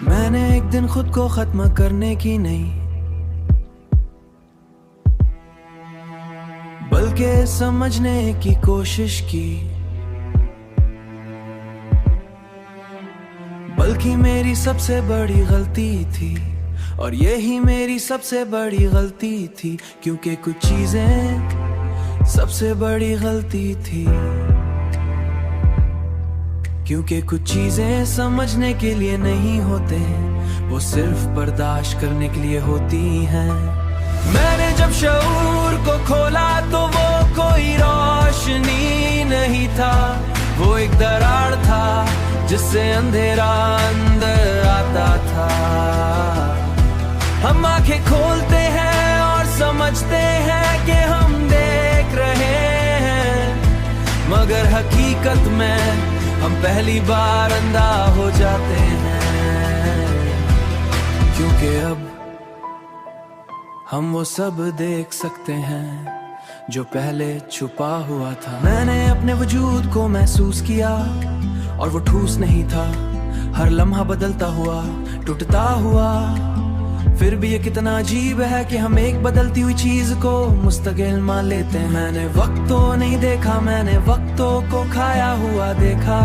मैंने एक दिन खुद को खत्म करने की नहीं, बल्कि समझने की कोशिश की। बल्कि मेरी सबसे बड़ी गलती थी, और यही मेरी सबसे बड़ी गलती थी, क्योंकि कुछ चीजें सबसे बड़ी गलती थी। क्योंकि कुछ चीजें समझने के लिए नहीं होते, वो सिर्फ बर्दाश्त करने के लिए होती हैं। मैंने जब शऊर को खोला तो वो कोई रोशनी नहीं था, वो एक दरार था जिससे अंधेरा अंदर आता था। हम आंखें खोलते हैं और समझते हैं कि हम देख रहे हैं, मगर हकीकत में हम पहली बार अंधा हो जाते हैं। क्योंकि अब हम वो सब देख सकते हैं जो पहले छुपा हुआ था। मैंने अपने वजूद को महसूस किया और वो ठूस नहीं था, हर लम्हा बदलता हुआ, टूटता हुआ। फिर भी ये कितना अजीब है कि हम एक बदलती हुई चीज को मुस्तकिल मान लेते हैं। मैंने वक्त तो नहीं देखा, मैंने वक्तों को खाया हुआ देखा।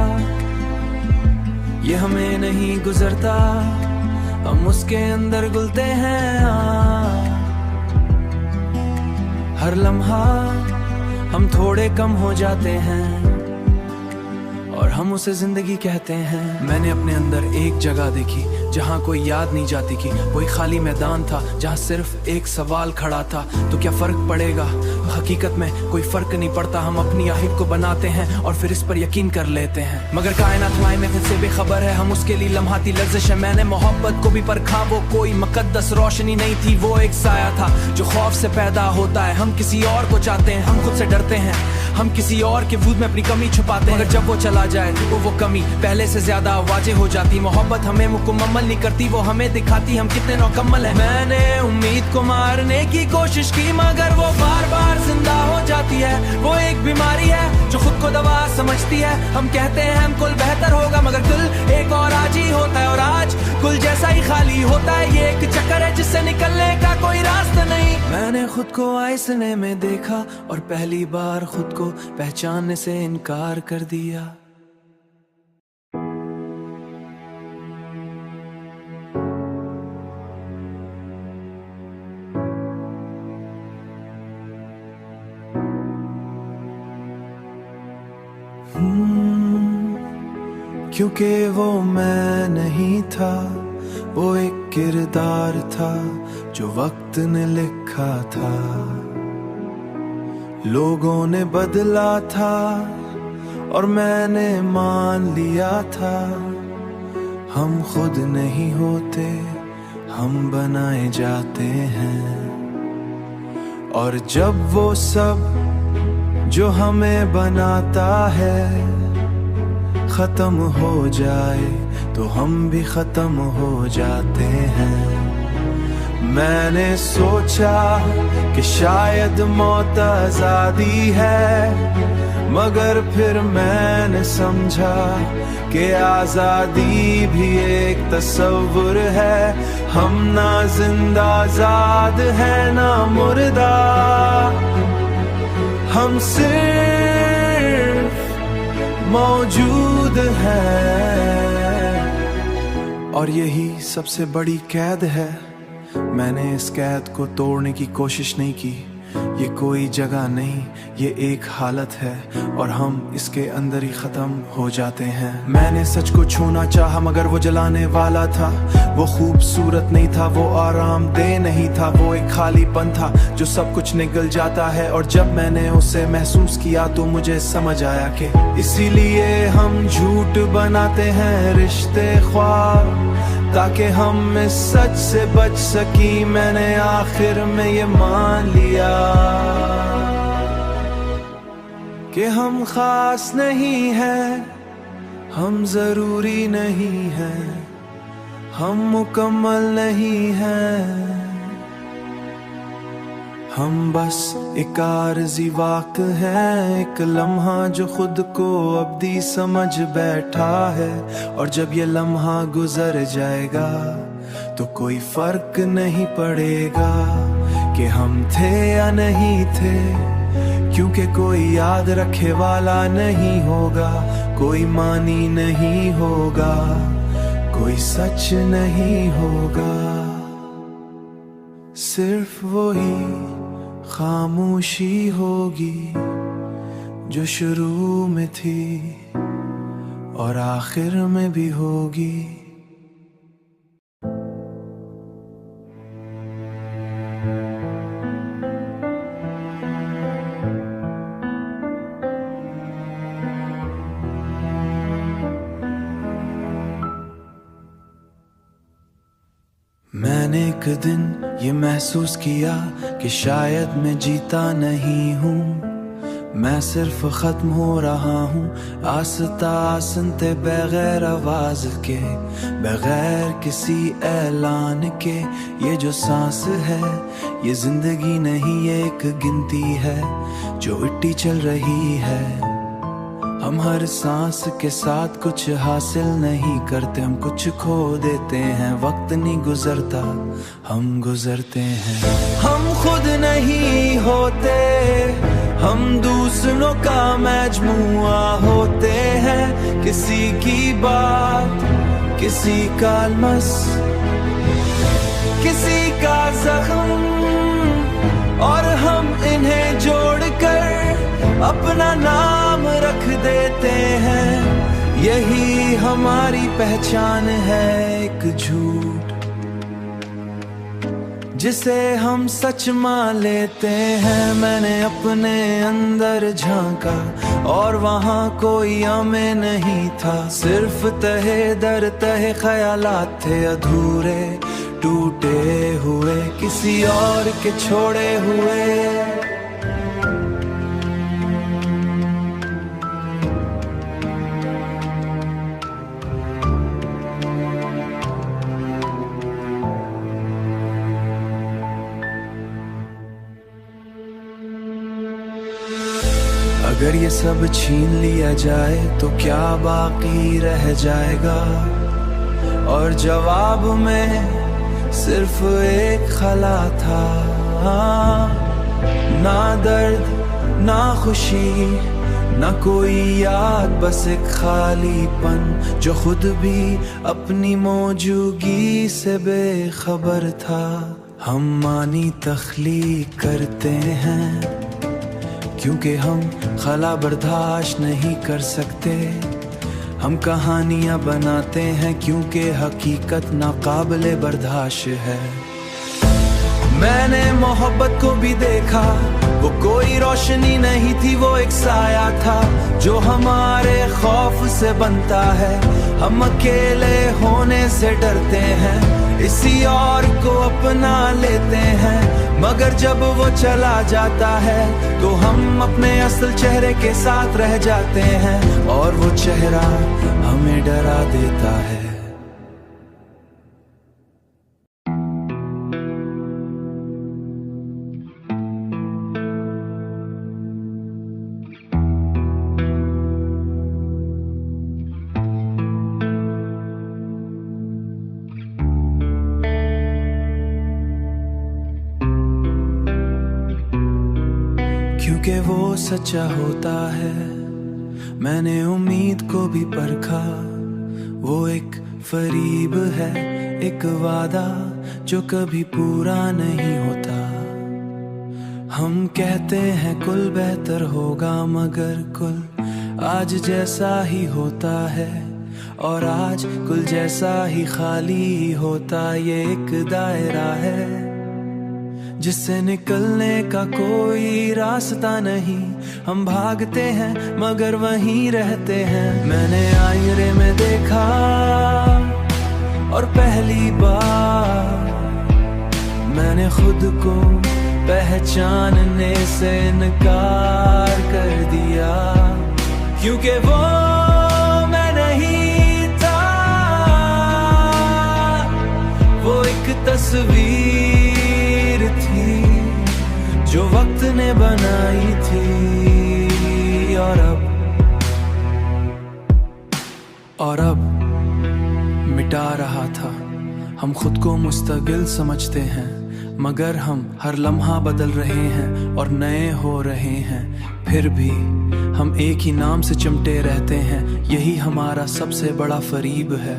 ये हमें नहीं गुजरता, हम उसके अंदर घुलते हैं। हर लम्हा हम थोड़े कम हो जाते हैं और हम उसे जिंदगी कहते हैं। मैंने अपने अंदर एक जगह देखी जहाँ कोई याद नहीं जाती कि वो एक खाली मैदान था जहाँ सिर्फ एक सवाल खड़ा था, तो क्या फर्क पड़ेगा? हकीकत में कोई फर्क नहीं पड़ता, हम अपनी आहिद को बनाते हैं और फिर इस पर यकीन कर लेते हैं। मगर कायनात माय में से बेखबर है, हम उसके लिए लम्हाती लर्जिश है। मैंने मोहब्बत को भी परखा, वो कोई मुकद्दस रोशनी नहीं थी, वो एक साया था जो खौफ से पैदा होता है। हम किसी और को चाहते हैं, हम खुद से डरते हैं, हम किसी और के वजूद में अपनी कमी छुपाते हैं। मगर जब वो चला जाए तो वो कमी पहले से ज्यादा वाज़ेह हो जाती। मोहब्बत हमें मुकम्मल नहीं करती, वो हमें दिखाती हम कितने नाकम्मल हैं। मैंने उम्मीद को मारने की कोशिश की, मगर वो बार बार जिंदा हो जाती है। वो एक बीमारी है जो खुद को दवा समझती है। हम कहते हैं हम कुल बेहतर होगा, मगर कुल एक और आज ही होता है, और आज कुल जैसा ही खाली होता है। ये एक चक्कर है जिससे निकलने का कोई रास्ता नहीं। मैंने खुद को आईने में देखा और पहली बार खुद को पहचानने से इनकार कर दिया। क्योंकि वो मैं नहीं था, वो एक किरदार था जो वक्त ने लिखा था। लोगों ने बदला था और मैंने मान लिया था। हम खुद नहीं होते, हम बनाए जाते हैं। और जब वो सब जो हमें बनाता है खत्म हो जाए तो हम भी खत्म हो जाते हैं। मैंने सोचा कि शायद मौत आजादी है, मगर फिर मैंने समझा कि आजादी भी एक तस्वुर है। हम ना जिंदा आजाद है ना मुर्दा, हम सिर्फ मौजूद है। और यही सबसे बड़ी कैद है। मैंने इस कैद को तोड़ने की कोशिश नहीं की। ये कोई जगह नहीं, ये एक हालत है और हम इसके अंदर ही खत्म हो जाते हैं। मैंने सच को छूना चाहा मगर वो जलाने वाला था। वो खूबसूरत नहीं था, वो आरामदेह नहीं था, वो एक खालीपन था जो सब कुछ निगल जाता है। और जब मैंने उसे महसूस किया तो मुझे समझ आया कि इसीलिए हम झूठ बनाते हैं रिश्ते ख्वाब, ताकि हम इस सच से बच सकी। मैंने आखिर में ये मान लिया कि हम खास नहीं हैं, हम जरूरी नहीं हैं, हम मुकम्मल नहीं हैं, हम बस एक आरज़ी वाक़ है, एक लम्हा जो खुद को अब्दी समझ बैठा है। और जब ये लम्हा गुजर जाएगा तो कोई फर्क नहीं पड़ेगा कि हम थे या नहीं थे, क्योंकि कोई याद रखे वाला नहीं होगा, कोई मानी नहीं होगा, कोई सच नहीं होगा। सिर्फ वही खामोशी होगी जो शुरू में थी और आखिर में भी होगी। मैंने एक दिन ये महसूस किया कि शायद मैं जीता नहीं हूँ, मैं सिर्फ खत्म हो रहा हूँ आस्ता सुनते, बगैर आवाज के, बगैर किसी ऐलान के। ये जो सांस है ये जिंदगी नहीं, ये एक गिनती है जो इट्टी चल रही है। हम हर सांस के साथ कुछ हासिल नहीं करते, हम कुछ खो देते हैं। वक्त नहीं गुजरता, हम गुजरते हैं। हम खुद नहीं होते, हम दूसरों का मजमुआ होते हैं। किसी की बात, किसी का अलमस, किसी का जख्म, और हम इन्हें जोड़कर अपना नाम रख देते हैं। यही हमारी पहचान है, एक झूठ जिसे हम सच मान लेते हैं। मैंने अपने अंदर झांका और वहां कोई हमें नहीं था, सिर्फ तहे दर तहे ख्यालात थे अधूरे, टूटे हुए, किसी और के छोड़े हुए। अगर ये सब छीन लिया जाए तो क्या बाकी रह जाएगा? और जवाब में सिर्फ एक खला था, ना दर्द ना खुशी ना कोई याद, बस एक खालीपन जो खुद भी अपनी मौजूदगी से बेखबर था। हम मानी तख्लीक करते हैं क्योंकि हम खला बर्दाश्त नहीं कर सकते। हम कहानियां बनाते हैं क्योंकि हकीकत नाकाबिले बर्दाश्त है। मैंने मोहब्बत को भी देखा, वो कोई रोशनी नहीं थी, वो एक साया था जो हमारे खौफ से बनता है। हम अकेले होने से डरते हैं, इसी और को अपना लेते हैं, मगर जब वो चला जाता है तो हम अपने असल चेहरे के साथ रह जाते हैं, और वो चेहरा हमें डरा देता है। क्योंकि वो सच्चा होता है, मैंने उम्मीद को भी परखा। वो एक फरीब है, एक वादा जो कभी पूरा नहीं होता। हम कहते हैं कुल बेहतर होगा, मगर कुल आज जैसा ही होता है, और आज कुल जैसा ही खाली होता। ये एक दायरा है जिससे निकलने का कोई रास्ता नहीं। हम भागते हैं मगर वहीं रहते हैं। मैंने आईने में देखा और पहली बार मैंने खुद को पहचानने से इनकार कर दिया, क्योंकि वो मैं नहीं था। वो एक तस्वीर थी मिटा रहा था। हम खुद को मुस्तकिल समझते हैं, मगर हम हर लम्हा बदल रहे हैं और नए हो रहे हैं। फिर भी हम एक ही नाम से चिमटे रहते हैं, यही हमारा सबसे बड़ा फरीब है।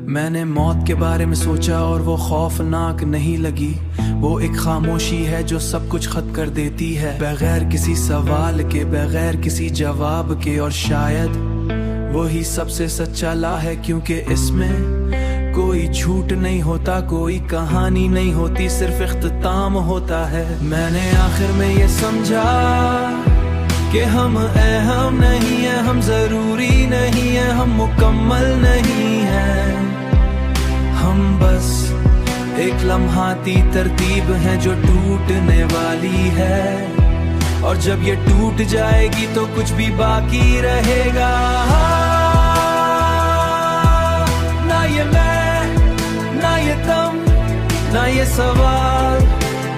मैंने मौत के बारे में सोचा और वो खौफनाक नहीं लगी। वो एक खामोशी है जो सब कुछ खत्म कर देती है, बगैर किसी सवाल के, बगैर किसी जवाब के। और शायद वही सबसे सच्चा ला है, क्योंकि इसमें कोई झूठ नहीं होता, कोई कहानी नहीं होती, सिर्फ इख्तिताम होता है। मैंने आखिर में ये समझा कि हम अहम नहीं है, हम जरूरी नहीं है, हम मुकम्मल नहीं है। हम बस एक लम्हाती तरतीब है जो टूटने वाली है, और जब ये टूट जाएगी तो कुछ भी बाकी रहेगा। ना ये मैं, ना ये तुम, ना ये सवाल,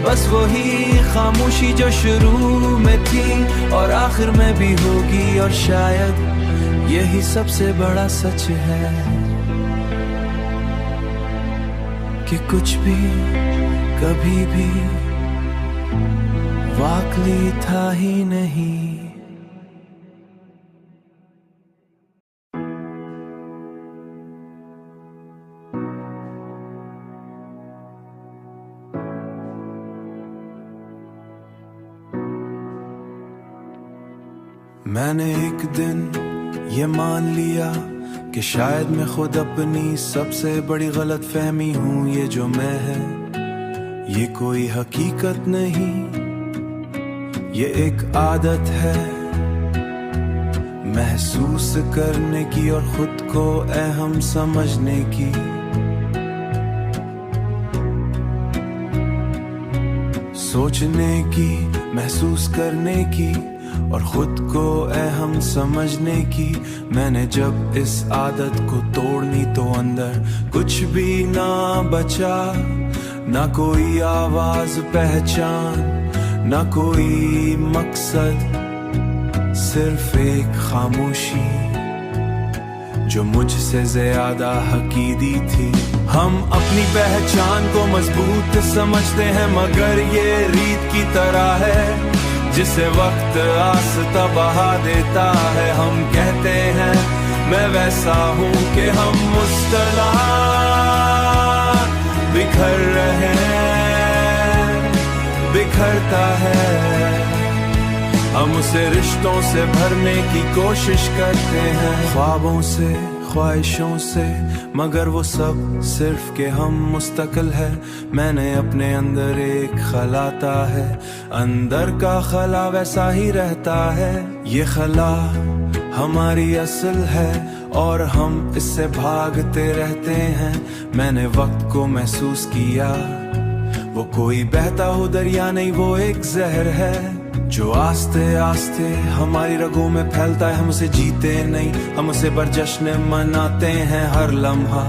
बस वही खामोशी जो शुरू में थी और आखिर में भी होगी। और शायद यही सबसे बड़ा सच है कि कुछ भी कभी भी वाकई था ही नहीं। मैंने एक दिन ये मान लिया कि शायद मैं खुद अपनी सबसे बड़ी गलत फहमी हूँ। ये जो मैं है ये कोई हकीकत नहीं, ये एक आदत है महसूस करने की और खुद को अहम समझने की। सोचने की, महसूस करने की और खुद को अहम समझने की। मैंने जब इस आदत को तोड़नी तो अंदर कुछ भी ना बचा, ना कोई आवाज पहचान, ना कोई मकसद, सिर्फ एक खामोशी जो मुझसे ज्यादा हकीदी थी। हम अपनी पहचान को मजबूत समझते हैं, मगर ये रीत की तरह है जिसे वक्त आस्था बहा देता है। हम कहते हैं मैं वैसा हूँ कि हम मुस्तला बिखर रहे हैं, बिखरता है। हम उसे रिश्तों से भरने की कोशिश करते हैं, ख्वाबों से, ख्वाहिशों से, मगर वो सब सिर्फ के हम मुस्तकिल है। मैंने अपने अंदर एक खलाता है, अंदर का खला वैसा ही रहता है। ये खला हमारी असल है और हम इससे भागते रहते हैं। मैंने वक्त को महसूस किया, वो कोई बहता हो दरिया नहीं, वो एक जहर है जो आस्ते आस्ते हमारी रगों में फैलता है। हम उसे जीते नहीं, हम उसे बरजश्न मनाते हैं। हर लम्हा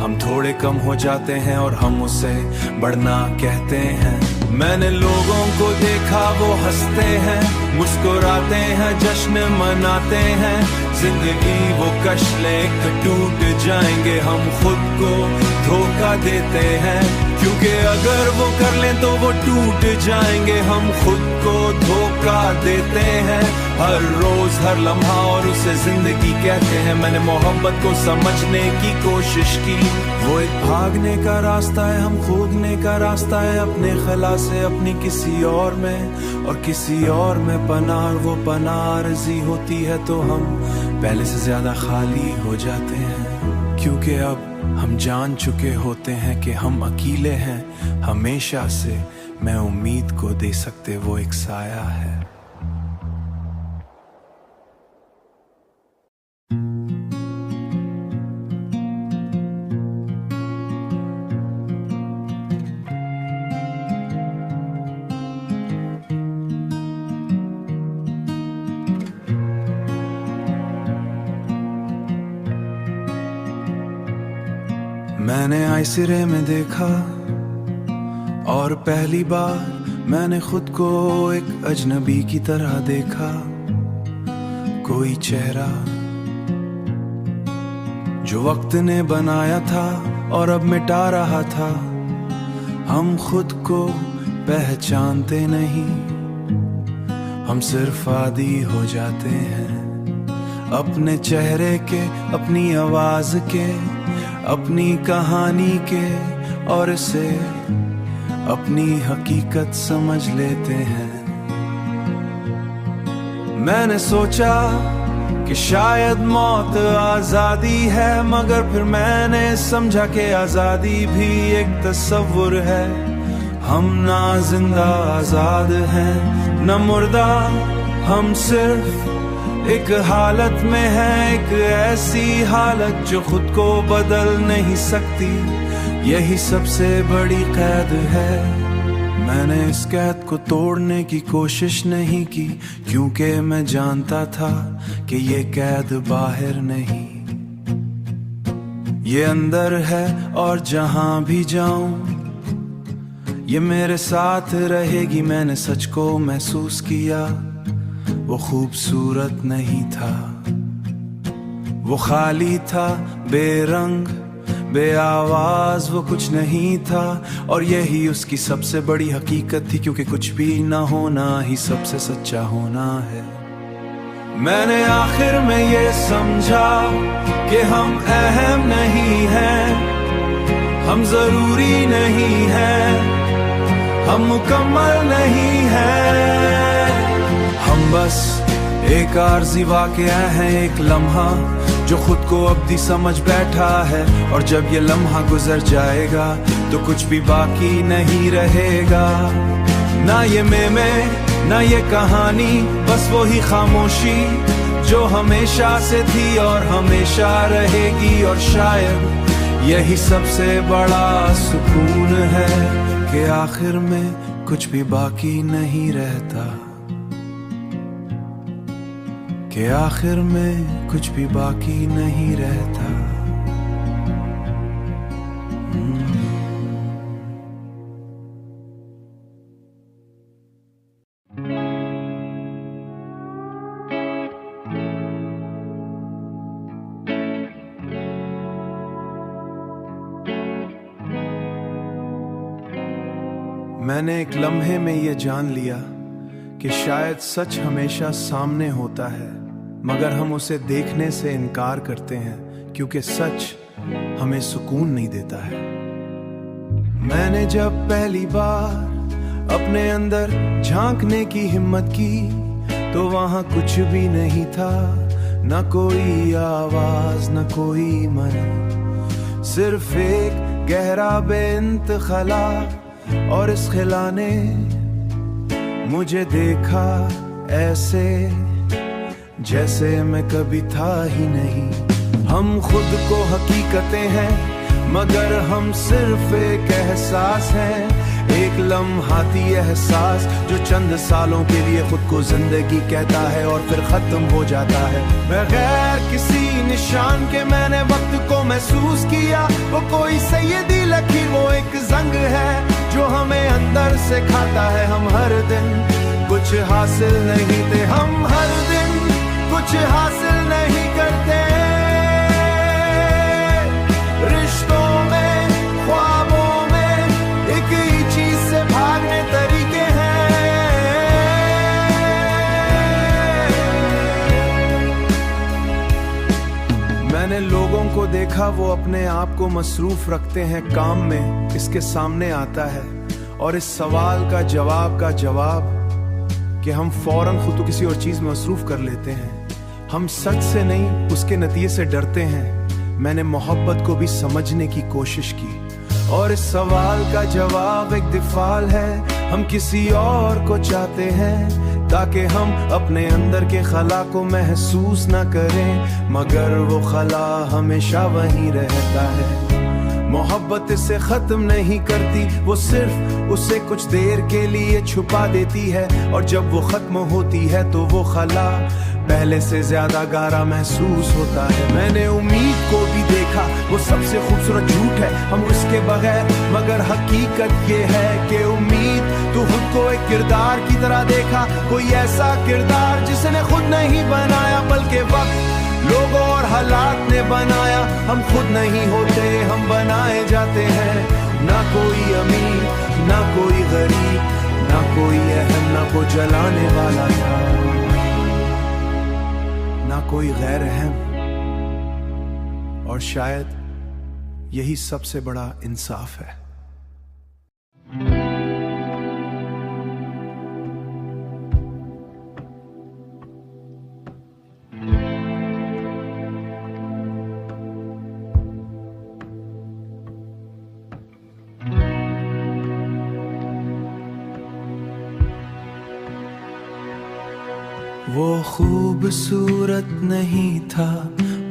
हम थोड़े कम हो जाते हैं और हम उसे बढ़ना कहते हैं। मैंने लोगों को देखा वो हंसते हैं, मुस्कुराते हैं, जश्न मनाते हैं। जिंदगी वो कशले टूट जाएंगे, हम खुद को धोखा देते हैं, क्योंकि अगर वो कर लें तो वो टूट जाएंगे। हम खुद को धोखा देते हैं हर रोज, हर लम्हा, और उसे जिंदगी कहते हैं। मैंने मोहब्बत को समझने की कोशिश की, वो एक भागने का रास्ता है, हम कूदने का रास्ता है अपने खला से अपनी किसी और में, और किसी और में पनाह। वो पनाह अर्जी होती है तो हम पहले से ज्यादा खाली हो जाते हैं, क्योंकि अब हम जान चुके होते हैं कि हम अकेले हैं हमेशा से। मैं उम्मीद को दे सकते वो एक साया है। मैंने आईसिरे में देखा और पहली बार मैंने खुद को एक अजनबी की तरह देखा। कोई चेहरा जो वक्त ने बनाया था और अब मिटा रहा था। हम खुद को पहचानते नहीं, हम सिर्फ आदी हो जाते हैं अपने चेहरे के, अपनी आवाज के, अपनी कहानी के, और इसे अपनी हकीकत समझ लेते हैं। मैंने सोचा कि शायद मौत आजादी है, मगर फिर मैंने समझा कि आजादी भी एक तस्वुर है। हम ना जिंदा आजाद हैं न मुर्दा, हम सिर्फ एक हालत में है, एक ऐसी हालत जो खुद को बदल नहीं सकती। यही सबसे बड़ी कैद है। मैंने इस कैद को तोड़ने की कोशिश नहीं की, क्योंकि मैं जानता था कि ये कैद बाहर नहीं, ये अंदर है। और जहां भी जाऊं ये मेरे साथ रहेगी। मैंने सच को महसूस किया, वो खूबसूरत नहीं था, वो खाली था, बेरंग बे आवाज, वो कुछ नहीं था। और यही उसकी सबसे बड़ी हकीकत थी, क्योंकि कुछ भी ना होना ही सबसे सच्चा होना है। मैंने आखिर में ये समझा कि हम अहम नहीं हैं, हम जरूरी नहीं हैं, हम मुकम्मल नहीं हैं। हम बस एक आर्जी वाक़या है, एक लम्हा जो खुद को अब्दी समझ बैठा है। और जब ये लम्हा गुजर जाएगा तो कुछ भी बाकी नहीं रहेगा, ना ये मैं ना ये कहानी, बस वो ही खामोशी जो हमेशा से थी और हमेशा रहेगी। और शायद यही सबसे बड़ा सुकून है कि आखिर में कुछ भी बाकी नहीं रहता, कि आखिर में कुछ भी बाकी नहीं रहता। मैंने एक लम्हे में ये जान लिया कि शायद सच हमेशा सामने होता है, मगर हम उसे देखने से इनकार करते हैं, क्योंकि सच हमें सुकून नहीं देता है। मैंने जब पहली बार अपने अंदर झांकने की हिम्मत की तो वहां कुछ भी नहीं था, न कोई आवाज न कोई मन, सिर्फ एक गहरा बेंत खला। और इस खिला ने मुझे देखा ऐसे जैसे मैं कभी था ही नहीं। हम खुद को हकीकतें हैं, मगर हम सिर्फ एक एहसास हैं, एक लम्हाती एहसास जो चंद सालों के लिए खुद को जिंदगी कहता है और फिर खत्म हो जाता है बगैर किसी निशान के। मैंने वक्त को महसूस किया, वो कोई सैयदी लकीर, वो एक जंग है जो हमें अंदर से खाता है। हम हर दिन कुछ हासिल नहीं थे, हम हर दिन कुछ हासिल नहीं करते। रिश्तों में, ख्वाबों में एक ही चीज से भागने तरीके हैं। मैंने लोगों को देखा, वो अपने आप को मसरूफ रखते हैं काम में, इसके सामने आता है और इस सवाल का जवाब कि हम फौरन खुद को किसी और चीज में मसरूफ कर लेते हैं। हम सच से नहीं, उसके नतीजे से डरते हैं। मैंने मोहब्बत को भी समझने की कोशिश की और इस सवाल का जवाब एक दिफाल है। हम किसी और को चाहते हैं ताकि हम अपने अंदर के खला को महसूस ना करें, मगर वो खला हमेशा वहीं रहता है। मोहब्बत इसे खत्म नहीं करती, वो सिर्फ उसे कुछ देर के लिए छुपा देती है। और जब वो खत्म होती है तो वो खला पहले से ज्यादा गारा महसूस होता है। मैंने उम्मीद को भी देखा, वो सबसे खूबसूरत झूठ है हम उसके बगैर, मगर हकीकत ये है कि उम्मीद तो खुद को एक किरदार की तरह देखा, कोई ऐसा किरदार जिसने खुद नहीं बनाया बल्कि वक्त लोगों और हालात ने बनाया, हम खुद नहीं होते, हम बनाए जाते हैं। ना कोई अमीर ना कोई गरीब, ना कोई अहम ना कोई जलाने वाला था, ना कोई गैर अहम। और शायद यही सबसे बड़ा इंसाफ है। वो खूबसूरत नहीं था,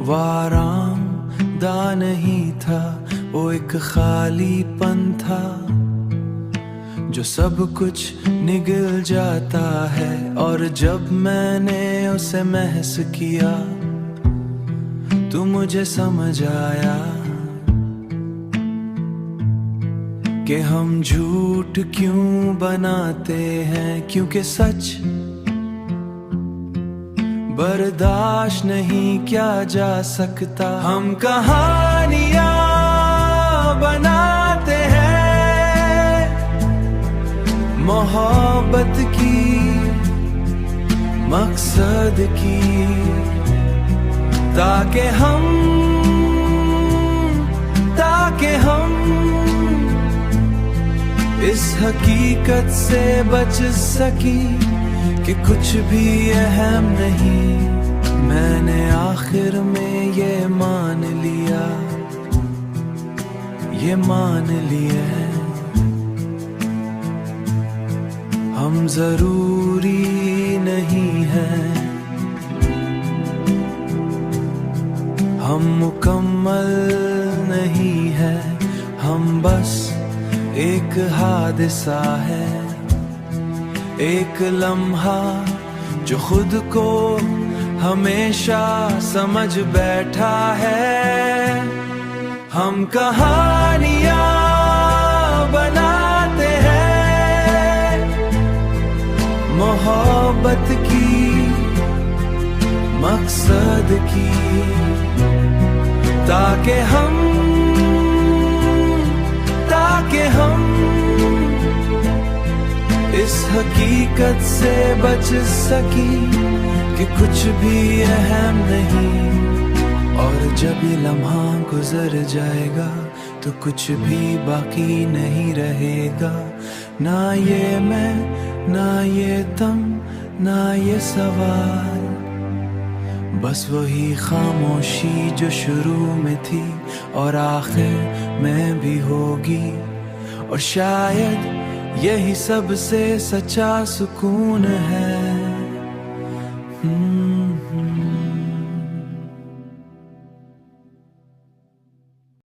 वो आरामदा नहीं था, वो एक खालीपन था जो सब कुछ निगल जाता है। और जब मैंने उसे महस किया तो मुझे समझ आया कि हम झूठ क्यों बनाते हैं, क्योंकि सच बर्दाश्त नहीं किया जा सकता। हम कहानियां बनाते हैं मोहब्बत की, मकसद की, ताकि हम इस हकीकत से बच सकी कि कुछ भी अहम नहीं। मैंने आखिर में ये मान लिया हम जरूरी नहीं हैं, हम मुकम्मल नहीं है, हम बस एक हादसा है, एक लम्हा जो खुद को हमेशा समझ बैठा है। हम कहानियां बनाते हैं मोहब्बत की, मकसद की, ताकि हम इस हकीकत से बच सकी कि कुछ भी अहम नहीं। और जब ये लम्हा गुजर जाएगा तो कुछ भी बाकी नहीं रहेगा, ना ये मैं, ना ये तुम, ना ये सवाल, बस वही खामोशी जो शुरू में थी और आखिर में भी होगी। और शायद यही सबसे सच्चा सुकून है।